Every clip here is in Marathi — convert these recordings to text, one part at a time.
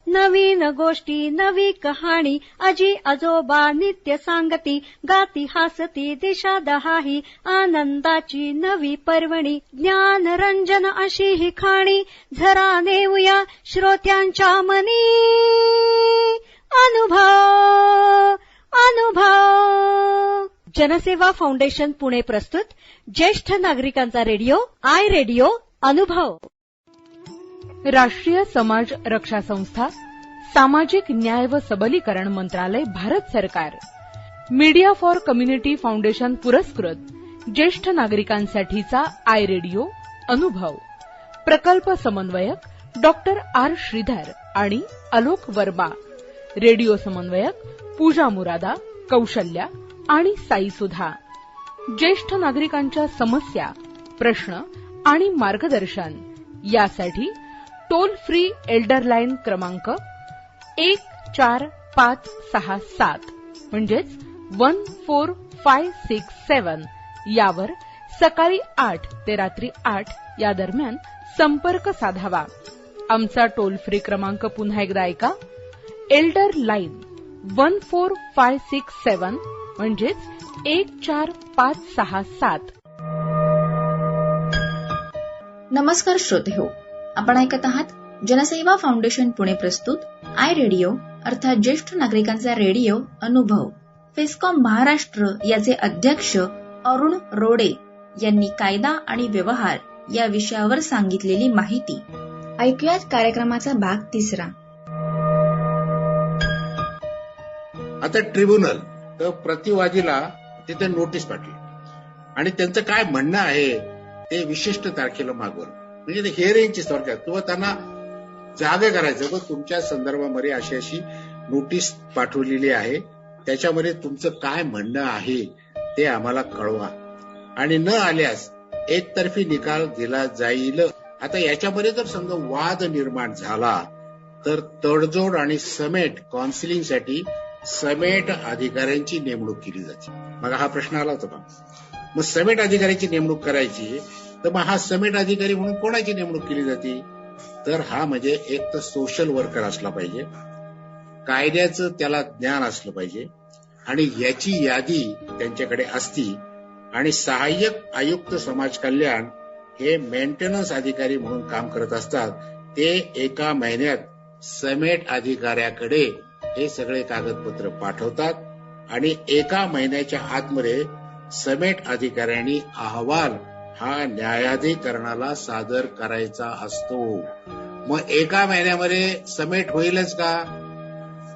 नवीन गोष्टी नवी कहाणी आजी आजोबा नित्य सांगती गाती हासती दिशा दहाही आनंदाची नवी पर्वणी ज्ञान रंजन अशी ही खाणी झरा नेऊया श्रोत्यांच्या मनी अनुभव अनुभव. जनसेवा फाउंडेशन पुणे प्रस्तुत ज्येष्ठ नागरिकांचा रेडिओ आय रेडिओ अनुभव. राष्ट्रीय समाज रक्षा संस्था, सामाजिक न्याय व सबलीकरण मंत्रालय, भारत सरकार, मीडिया फॉर कम्युनिटी फाउंडेशन पुरस्कृत ज्येष्ठ नागरिकांसाठीचा आय रेडिओ अनुभव. प्रकल्प समन्वयक डॉक्टर आर श्रीधर आणि अलोक वर्मा. रेडिओ समन्वयक पूजा मुरादा, कौशल्या आणि साई सुधा. ज्येष्ठ नागरिकांच्या समस्या, प्रश्न आणि मार्गदर्शन यासाठी टोल फ्री एल्डर लाईन क्रमांक 14567 म्हणजेच 14567 यावर सकाळी 8 ते रात्री 8 या दरम्यान संपर्क साधावा. आमचा टोल फ्री क्रमांक पुन्हा एकदा ऐका. एल्डर लाईन 14567 म्हणजेच 14567. नमस्कार श्रोतेहो, आपण ऐकत आहात जनसेवा फाउंडेशन पुणे प्रस्तुत आय रेडिओ अर्थात ज्येष्ठ नागरिकांचा रेडिओ अनुभव. फेस्कॉम महाराष्ट्र याचे अध्यक्ष अरुण रोडे यांनी कायदा आणि व्यवहार या विषयावर सांगितलेली माहिती ऐकूयात. कार्यक्रमाचा भाग 3. आता ट्रिब्युनल तर प्रतिवादीला तिथे नोटीस पाठवली आणि त्यांचं काय म्हणणं आहे ते विशिष्ट तारखेला मागवलं. म्हणजे ते हिअरिंगची थोडक्यात किंवा त्यांना जागे करायचं व तुमच्या संदर्भामध्ये अशी अशी नोटीस पाठवलेली आहे, त्याच्यामध्ये तुमचं काय म्हणणं आहे ते आम्हाला कळवा आणि न आल्यास एकतर्फी निकाल दिला जाईल. आता याच्यामध्ये जर समजा वाद निर्माण झाला तर तडजोड आणि समेट काउन्सिलिंगसाठी समेट अधिकाऱ्यांची नेमणूक केली जाते. मग हा प्रश्न आला होता का? मग समेट अधिकाऱ्याची नेमणूक करायची तर मग हा समेट अधिकारी म्हणून कोणाची नेमणूक केली जाते? तर हा म्हणजे एक तर सोशल वर्कर असला पाहिजे, कायद्याचं त्याला ज्ञान असलं पाहिजे आणि याची यादी त्यांच्याकडे असती. आणि सहाय्यक आयुक्त समाज कल्याण हे मेंटेनन्स अधिकारी म्हणून काम करत असतात. ते एका महिन्यात समेट अधिकाऱ्याकडे हे सगळे कागदपत्र पाठवतात आणि एका महिन्याच्या आतमध्ये समेट अधिकाऱ्यांनी अहवाल हा न्यायाधिकरणाला सादर करायचा असतो. मग एका महिन्यामध्ये समेट होईलच का?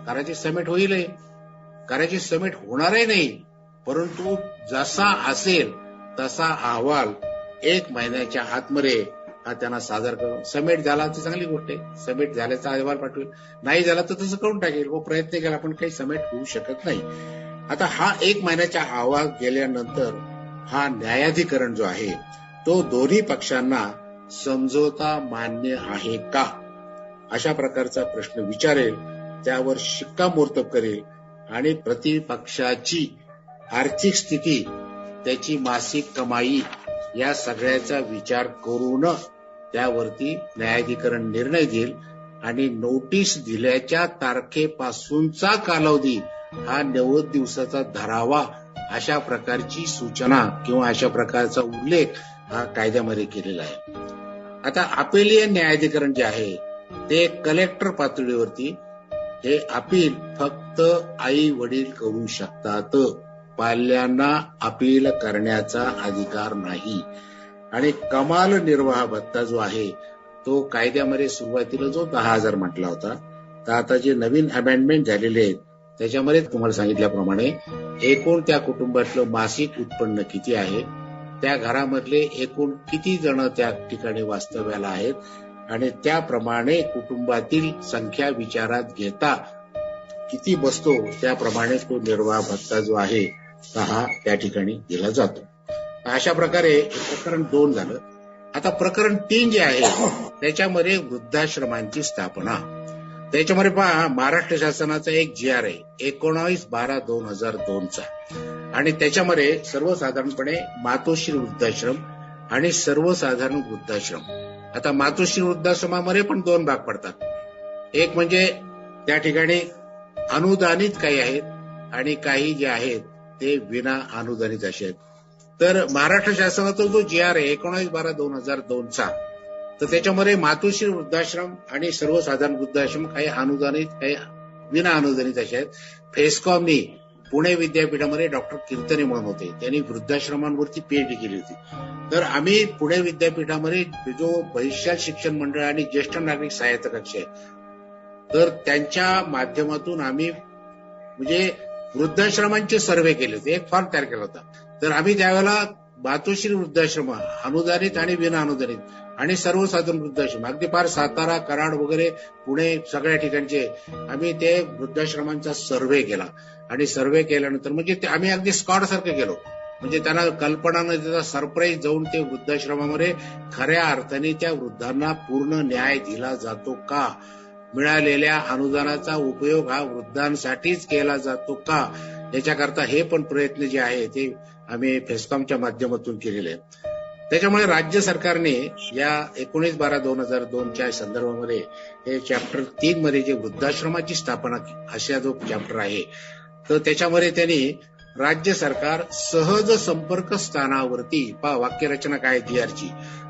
करायची समेट होईल, करायची समेट होणारही नाही, परंतु जसा असेल तसा अहवाल एक महिन्याच्या आतमध्ये हा त्यांना सादर करून समेट झाला तर चांगली गोष्ट आहे. समेट झाल्याचा अहवाल पाठवेल, नाही झाला तर तसं करून टाकेल व प्रयत्न केला पण काही समेट होऊ शकत नाही. आता हा एक महिन्याचा अहवाल गेल्यानंतर हा न्यायाधिकरण जो आहे तो दोन्ही पक्षांना समझोता मान्य आहे का अशा प्रकारचा प्रश्न विचारेल, त्यावर शिक्कामोर्तब करेल आणि प्रतिपक्षाची आर्थिक स्थिती, त्याची मासिक कमाई या सगळ्याचा विचार करून त्यावरती न्यायाधिकरण निर्णय घेईल आणि नोटीस दिल्याच्या तारखेपासूनचा कालावधी हा 90 दिवसाचा धरावा अशा प्रकारची सूचना किंवा अशा प्रकारचा उल्लेख हा कायद्यामध्ये केलेला आहे. आता अपिलीय न्यायाधिकरण जे आहे ते कलेक्टर पातळीवरती हे अपील फक्त आई वडील करू शकतात. पाल्यांना अपील करण्याचा अधिकार नाही. आणि कमाल निर्वाह भत्ता जो आहे तो कायद्यामध्ये सुरुवातीला जो 10,000 म्हटला होता, तर आता जे नवीन अमेंडमेंट झालेले आहेत त्याच्यामध्ये तुम्हाला सांगितल्याप्रमाणे एकूण त्या कुटुंबातलं मासिक उत्पन्न किती आहे, त्या घरामधले एकूण किती जण त्या ठिकाणी वास्तव्याला आहेत आणि त्याप्रमाणे कुटुंबातील संख्या विचारात घेता किती बसतो त्याप्रमाणे तो निर्वाह भत्ता जो आहे हा त्या ठिकाणी दिला जातो. अशा प्रकारे प्रकरण 2 झालं. आता प्रकरण 3 जे आहे त्याच्यामध्ये वृद्धाश्रमांची स्थापना. त्याच्यामध्ये पहा, महाराष्ट्र शासनाचा एक GR आहे 19/12/2002 आणि त्याच्यामध्ये सर्वसाधारणपणे मातोश्री वृद्धाश्रम आणि सर्वसाधारण वृद्धाश्रम. आता मातोश्री वृद्धाश्रमामध्ये पण 2 भाग पडतात. एक म्हणजे त्या ठिकाणी अनुदानित काही आहेत आणि काही जे आहेत ते विना अनुदानित असे आहेत. तर महाराष्ट्र शासनाचा जो GR आहे 19/12/2002चा, तर त्याच्यामध्ये मातोश्री वृद्धाश्रम आणि सर्वसाधारण वृद्धाश्रम काही अनुदानित काही विना अनुदानित असे आहेत. फेस्कॉमनी पुणे विद्यापीठामध्ये डॉक्टर कीर्तने म्हणून होते, त्यांनी वृद्धाश्रमांवरती PhD केली होती. तर आम्ही पुणे विद्यापीठामध्ये जो बहिष्यात शिक्षण मंडळ आणि ज्येष्ठ नागरिक सहायता कक्ष आहे, तर त्यांच्या माध्यमातून आम्ही म्हणजे वृद्धाश्रमांचे सर्व्हे केले होते, एक फॉर्म तयार केला होता. तर आम्ही त्यावेळेला मातोश्री वृद्धाश्रम अनुदानित आणि विना अनुदानित आणि सर्वसाधारण वृद्धाश्रम अगदी फार सातारा, कराड वगैरे पुणे सगळ्या ठिकाणचे आम्ही ते वृद्धाश्रमांचा सर्व्हे केला. आणि सर्व्हे केल्यानंतर म्हणजे आम्ही अगदी स्कॉट सारखं केलो, म्हणजे त्यांना कल्पना न देता सरप्राईज जाऊन ते वृद्धाश्रमामध्ये खऱ्या अर्थाने त्या वृद्धांना पूर्ण न्याय दिला जातो का, मिळालेल्या अनुदानाचा उपयोग हा वृद्धांसाठीच केला जातो का, याच्याकरता हे पण प्रयत्न जे आहे ते आम्ही फेस्कॉमच्या माध्यमातून केलेले आहेत. त्याच्यामुळे राज्य सरकारने या 19/12/2002च्या संदर्भामध्ये हे चॅप्टर 3 मध्ये जे वृद्धाश्रमाची स्थापना अशा जो चॅप्टर आहे, तर त्याच्यामध्ये त्यांनी राज्य सरकार सहज संपर्क स्थानावरती वाक्यरचना काय GRची,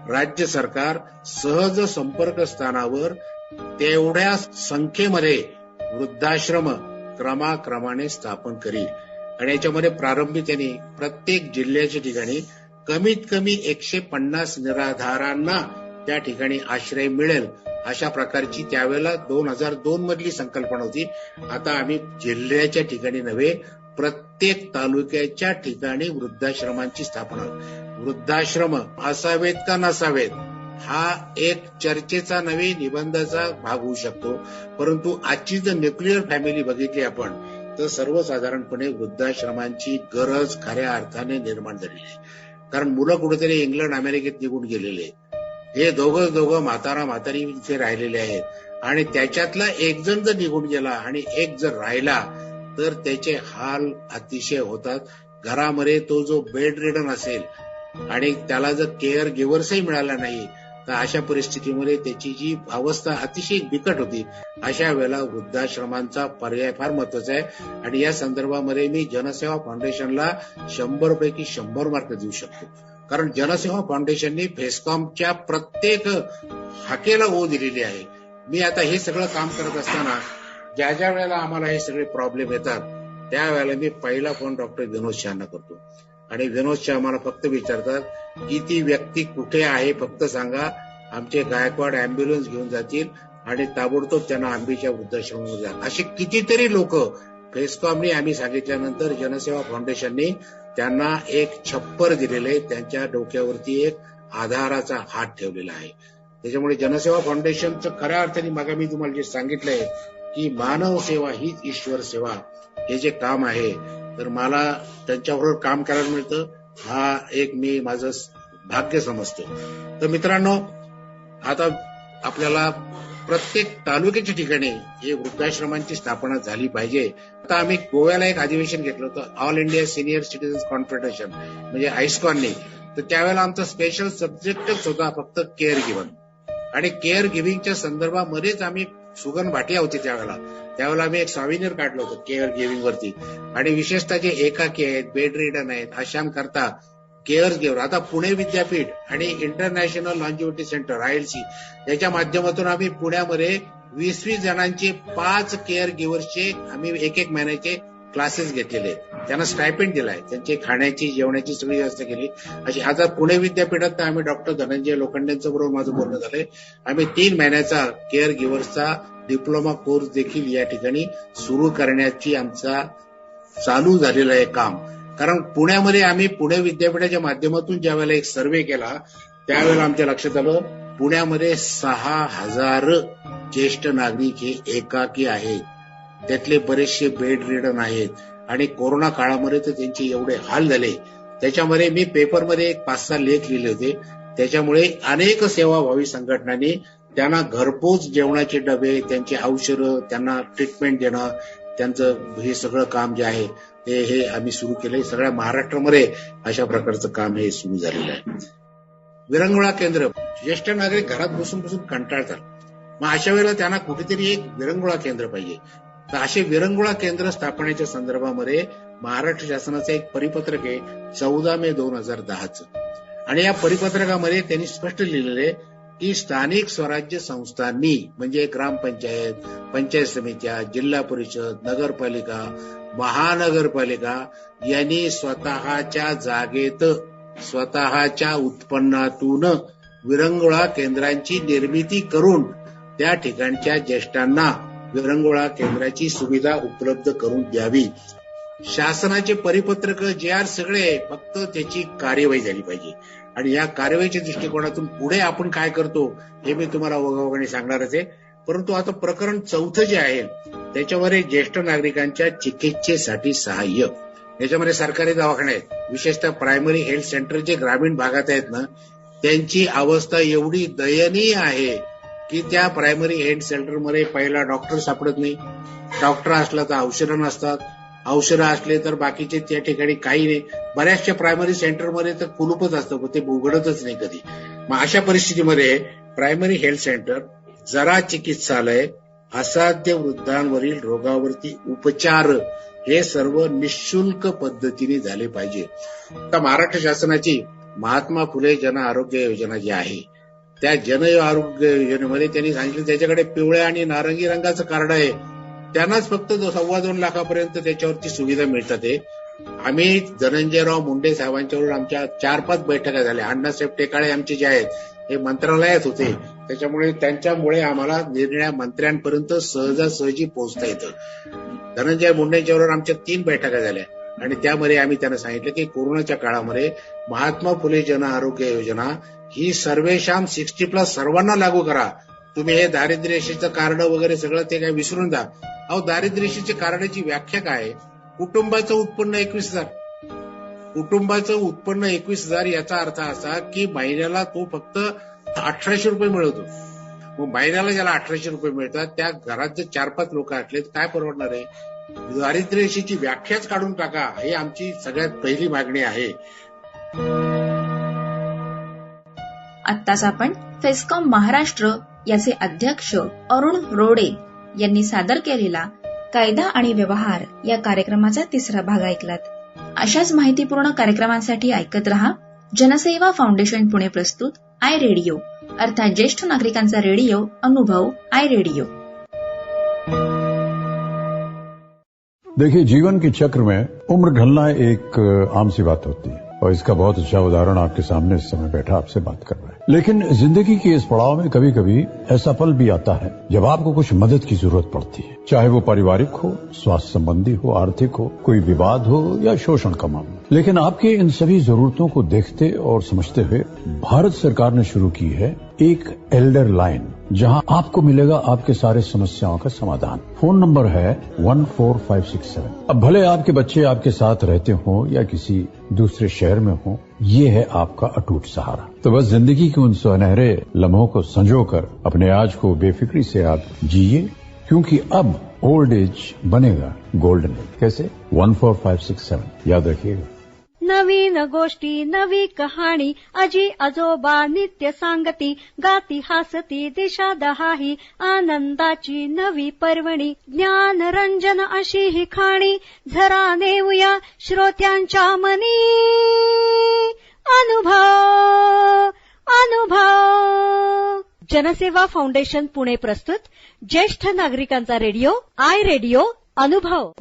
राज्य सरकार सहज संपर्क स्थानावर तेवढ्या संख्येमध्ये वृद्धाश्रम क्रमाक्रमाने स्थापन करील. आणि याच्यामध्ये प्रारंभी त्यांनी प्रत्येक जिल्ह्याच्या ठिकाणी कमीत कमी 150 निराधारांना त्या ठिकाणी आश्रय मिळेल अशा प्रकारची त्यावेळेला 2002 मधली संकल्पना होती. आता आम्ही जिल्ह्याच्या ठिकाणी नव्हे, प्रत्येक तालुक्याच्या ठिकाणी वृद्धाश्रमांची स्थापना. वृद्धाश्रम असावेत का नसावेत हा एक चर्चेचा नव्हे, निबंधाचा भाग होऊ शकतो. परंतु आजची जर न्यूक्लिअर फॅमिली बघितली आपण, तर सर्वसाधारणपणे वृद्धाश्रमांची गरज खऱ्या अर्थाने निर्माण झालेली आहे. कारण मुलं कुठेतरी इंग्लंड, अमेरिकेत निघून गेलेले आहेत. हे दोघं म्हातारा म्हातारी इथे राहिलेले आहेत. आणि त्याच्यातला एक जण जर निघून गेला आणि एक जर राहिला तर त्याचे हाल अतिशय होतात. घरामध्ये तो जो बेड रिडन असेल आणि त्याला जर केअर गिव्हर्सही मिळाला नाही, तर अशा परिस्थितीमध्ये त्याची जी अवस्था अतिशय बिकट होती. अशा वेळेला वृद्धाश्रमांचा पर्याय फार महत्वाचा आहे. आणि या संदर्भामध्ये मी जनसेवा फाउंडेशनला 100 पैकी 100 मार्क देऊ शकतो. कारण जनसेवा फाउंडेशनने फेस्कॉमच्या प्रत्येक हाकेला ओ दिलेली आहे. मी आता हे सगळं काम करत असताना ज्या ज्या वेळेला आम्हाला हे सगळे प्रॉब्लेम येतात, त्यावेळेला मी पहिला फोन डॉक्टर विनोद शहाना करतो. आणि विनोद शहा मला फक्त विचारतात की ती व्यक्ती कुठे आहे, फक्त सांगा, आमचे गायकवाड अँब्युलन्स घेऊन जातील आणि ताबडतोब त्यांना आंबीच्या वृद्धाश्रमामध्ये जा. असे कितीतरी लोक फेस्कॉमने आम्ही सांगितल्यानंतर जनसेवा फाउंडेशनने त्यांना एक छप्पर दिलेले, त्यांच्या डोक्यावरती एक आधाराचा हात ठेवलेला आहे. त्याच्यामुळे जनसेवा फाउंडेशनचं खऱ्या अर्थाने मागे मी तुम्हाला जे सांगितलंय की मानव सेवा हीच ईश्वर सेवा, हे जे काम आहे, तर मला त्यांच्याबरोबर काम करायला मिळतं, हा एक मी माझं भाग्य समजतो. तर मित्रांनो, आता आपल्याला प्रत्येक तालुक्याच्या ठिकाणी हे वृद्धाश्रमांची स्थापना झाली पाहिजे. आता आम्ही गोव्याला एक अधिवेशन घेतलं होतं, all India senior citizens confederation म्हणजे आयस्कॉनने. तर त्यावेळेला आमचा स्पेशल सब्जेक्टच होता फक्त केअर गिव्हन. आणि केअर गिव्हिंगच्या संदर्भामध्येच आम्ही सुगन भाटिया होते त्यावेळेला आम्ही एक सॉव्हिनियर काढलं होतं केअर गिव्हिंग वरती. आणि विशेषतः जे एकाकी आहेत, बेड रिडन आहेत, अशांकरता केअर गिव्हर. आता पुणे विद्यापीठ आणि इंटरनॅशनल लॉन्जिव्हिटी सेंटर ILC याच्या माध्यमातून आम्ही पुण्यामध्ये 20-20 जणांचे 5 केअर गिव्हर्सचे आम्ही एक महिन्याचे क्लासेस घेतलेले. त्यांना स्टायपेंड दिलाय, त्यांची खाण्याची जेवणाची सगळी व्यवस्था केली. अशी आता पुणे विद्यापीठात आम्ही डॉक्टर धनंजय लोखंडेंचं बरोबर माझं बोलणं झालंय. आम्ही 3 महिन्याचा केअर गिव्हर्सचा डिप्लोमा कोर्स देखील या ठिकाणी सुरू करण्याची आमचा चालू झालेलं आहे काम. कारण पुण्यामध्ये आम्ही पुणे विद्यापीठाच्या माध्यमातून ज्या वेळेला एक सर्व्हे केला, त्यावेळेला आमच्या लक्षात आलं पुण्यामध्ये 6,000 ज्येष्ठ नागरिक हे एकाकी आहेत. त्यातले बरेचसे बेड रिडन आहेत. आणि कोरोना काळामध्ये तर त्यांचे एवढे हाल झाले. त्याच्यामध्ये मी पेपरमध्ये 5-6 लेख लिहिले होते. त्याच्यामुळे अनेक सेवाभावी संघटनांनी त्यांना घरपोच जेवणाचे डबे, त्यांची औषधं, त्यांना ट्रीटमेंट देणं, त्यांचं हे सगळं काम जे आहे ते हे आम्ही सुरू केलंय. सगळ्या महाराष्ट्रामध्ये अशा प्रकारचं काम हे सुरू झालेलं आहे. विरंगुळा केंद्र, ज्येष्ठ नागरिक घरात बसून कंटाळतात. मग अशा वेळेला त्यांना कुठेतरी एक विरंगुळा केंद्र पाहिजे. तर असे विरंगुळा केंद्र स्थापनेच्या संदर्भामध्ये महाराष्ट्र शासनाचं एक परिपत्रक आहे 14 मे 2010चं. आणि या परिपत्रकामध्ये त्यांनी स्पष्ट लिहिलेलं आहे की स्थानिक स्वराज्य संस्थांनी म्हणजे ग्रामपंचायत, पंचायत समित्या, जिल्हा परिषद, नगरपालिका, महानगरपालिका यांनी स्वतःच्या जागेत स्वतःच्या उत्पन्नातून विरंगुळा केंद्रांची निर्मिती करून त्या ठिकाणच्या ज्येष्ठांना विरंगुळा केंद्राची सुविधा उपलब्ध करून द्यावी. शासनाचे परिपत्रक JR सगळे आहे, फक्त त्याची कार्यवाही झाली पाहिजे. आणि या कार्यवाहीच्या दृष्टिकोनातून पुढे आपण काय करतो हे मी तुम्हाला ओघाओघाने सांगणारच आहे. परंतु आता प्रकरण 4 जे आहे त्याच्यावर ज्येष्ठ नागरिकांच्या चिकित्सेसाठी सहाय्य. याच्यामध्ये सरकारी दवाखाने आहेत, विशेषतः प्रायमरी हेल्थ सेंटर जे ग्रामीण भागात आहेत ना, त्यांची अवस्था एवढी दयनीय आहे की त्या प्रायमरी हेल्थ सेंटरमध्ये पहिला डॉक्टर सापडत नाही. डॉक्टर असला तर औषधं नसतात, औषधं असले तर बाकीचे त्या ठिकाणी काही नाही. बऱ्याचशा प्रायमरी सेंटरमध्ये तर कुलूपच असतं, ते उघडतच नाही कधी. मग अशा परिस्थितीमध्ये प्रायमरी हेल्थ सेंटर, जरा चिकित्सालय, असाध्य वृद्धांवरील रोगावरती उपचार हे सर्व निःशुल्क पद्धतीने झाले पाहिजे. आता महाराष्ट्र शासनाची महात्मा फुले जन आरोग्य योजना जी आहे त्या जन आरोग्य योजनेमध्ये त्यांनी सांगितलं त्याच्याकडे पिवळ्या आणि नारंगी रंगाचं कार्ड आहे, त्यांनाच फक्त 2.25 लाखापर्यंत त्याच्यावरती सुविधा मिळतात. आम्ही धनंजयराव मुंडे साहेबांच्यावर आमच्या 4-5 बैठका झाल्या. अण्णासाहेब टेकाळे आमचे जे आहेत हे मंत्रालयात होते, त्याच्यामुळे त्यांच्यामुळे आम्हाला निरनिराळ्या मंत्र्यांपर्यंत सहजासहजी पोहोचता येतं. धनंजय मुंडेंच्यावर आमच्या 3 बैठका झाल्या आणि त्यामध्ये आम्ही त्यांना सांगितलं की कोरोनाच्या काळामध्ये महात्मा फुले जन आरोग्य योजना ही सर्वेशाम 60+ सर्वांना लागू करा. तुम्ही हे दारिद्र्य रेषेचं कार्ड वगैरे सगळं ते काय विसरून जा. अहो, दारिद्र्य रेषेच्या कार्डाची व्याख्या काय? कुटुंबाचं उत्पन्न 21,000. कुटुंबाचं उत्पन्न 21,000 याचा अर्थ असा की महिन्याला तो फक्त 1,800 रुपये मिळवतो. मग महिन्याला ज्याला 1,800 रुपये मिळतात त्या घरात जर 4-5 लोक असले तर काय परवडणार आहे? दारिद्र्य रेषेची व्याख्याच काढून टाका, ही आमची सगळ्यात पहिली मागणी आहे. आत्ताच आपण फेस्कॉम महाराष्ट्र याचे अध्यक्ष अरुण रोडे यांनी सादर केलेला कायदा आणि व्यवहार या कार्यक्रमाचा 3रा भाग ऐकलात. अशाच माहितीपूर्ण कार्यक्रमांसाठी ऐकत रहा जनसेवा फाउंडेशन पुणे प्रस्तुत आय रेडिओ अर्थात ज्येष्ठ नागरिकांचा रेडिओ अनुभव आय रेडिओ. देखिए, जीवन के चक्र में उम्र ढलना एक आम सी बात होती है और इसका बहुत अच्छा उदाहरण आपके सामने इस समय बैठा आपसे बात कर रहा है. लेकिन जिंदगी के इस पड़ाव में कभी कभी ऐसा पल भी आता है जब आपको कुछ मदद की जरूरत पड़ती है, चाहे वो पारिवारिक हो, स्वास्थ्य संबंधी हो, आर्थिक हो, कोई विवाद हो या शोषण का मामला. लेकिन आपके इन सभी जरूरतों को देखते और समझते हुए भारत सरकार ने शुरू की है एक एल्डर लाइन, जहां आपको मिलेगा आपके सारे समस्याओं का समाधान. फोन नंबर है 14567. अब भले आपके बच्चे आपके साथ रहते हो या किसी दूसरे शहर में हो, ये है आपका अटूट सहारा. तो बस जिंदगी के उन सुनहरे लम्हों को संजोकर अपने आज को बेफिक्री से आप जिए, क्योंकि अब ओल्ड एज बनेगा गोल्डन एज. कैसे? 14567 याद रखिएगा. नवीन गोष्टी नवी कहाणी आजी आजोबा नित्य सांगती गाती हासती दिशा दहाही आनंदाची नवी पर्वणी ज्ञान रंजन अशी ही खाणी झरा नेऊया श्रोत्यांच्या मनी अनुभव अनुभव. जनसेवा फाउंडेशन पुणे प्रस्तुत ज्येष्ठ नागरिकांचा रेडिओ आय रेडिओ अनुभव.